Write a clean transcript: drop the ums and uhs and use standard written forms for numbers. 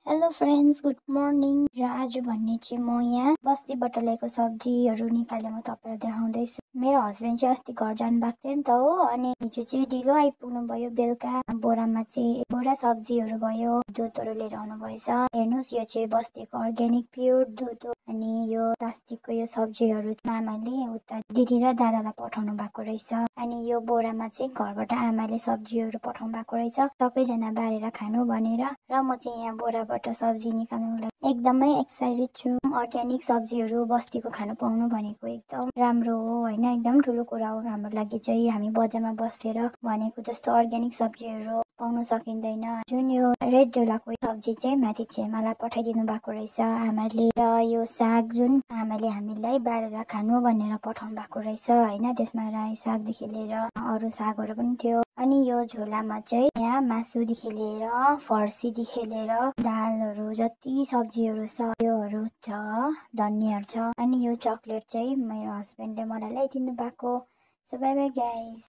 Hello friends, good morning. र आज भन्ने चाहिँ म यहाँ बस्तीबाट ल्याएको सब्जीहरू निकालेर म तपाईँलाई देखाउँदैछु। मेरो हस्बेन्ड चाहिँ अस्ति घर जानु भएको थियो नि त हो, अनि हिजो चाहिँ ढिलो आइपुग्नु भयो। बेलुका बोरामा चाहिँ बोरा सब्जीहरू भयो, दुधहरू लिएर आउनु भएछ। हेर्नुहोस्, यो चाहिँ बस्तीको अर्ग्यानिक प्योर दुध हो। अनि यो प्लास्टिकको यो सब्जीहरू आमाले उता दिदी र दादालाई पठाउनु भएको रहेछ। अनि यो बोरामा चाहिँ घरबाट आमाले सब्जीहरू पठाउनु भएको रहेछ, सबैजना बारेर खानु भनेर। र म चाहिँ यहाँ बोराबाट सब्जी निकाल्नुको लागि एकदमै एक्साइटेड छु। अर्ग्यानिक सब्जीहरू बस्तीको खानु पाउनु भनेको एकदम राम्रो हो होइन, एकदम ठुलो कुरा हो हाम्रो लागि चाहिँ। हामी बजारमा बसेर भनेको जस्तो अर्ग्यानिक सब्जीहरू पाउनु सकिँदैन। जुन यो रेड झोलाको सब्जी चाहिँ माथि छेमालाई पठाइदिनु भएको रहेछ आमाले। र यो साग जुन आमाले हामीलाई बारेर खानु भनेर पठाउनु भएको रहेछ होइन, त्यसमा राई सागदेखि लिएर अरू सागहरू पनि थियो। अनि यो झोलामा चाहिँ यहाँ मासुदेखि लिएर फर्सीदेखि लिएर दालहरू जति सब्जीहरू छ त्योहरू छ, धनियाँहरू छ। अनि यो चक्लेट चाहिँ मेरो हस्बेन्डले मलाई ल्याइदिनु भएको। So by by guys.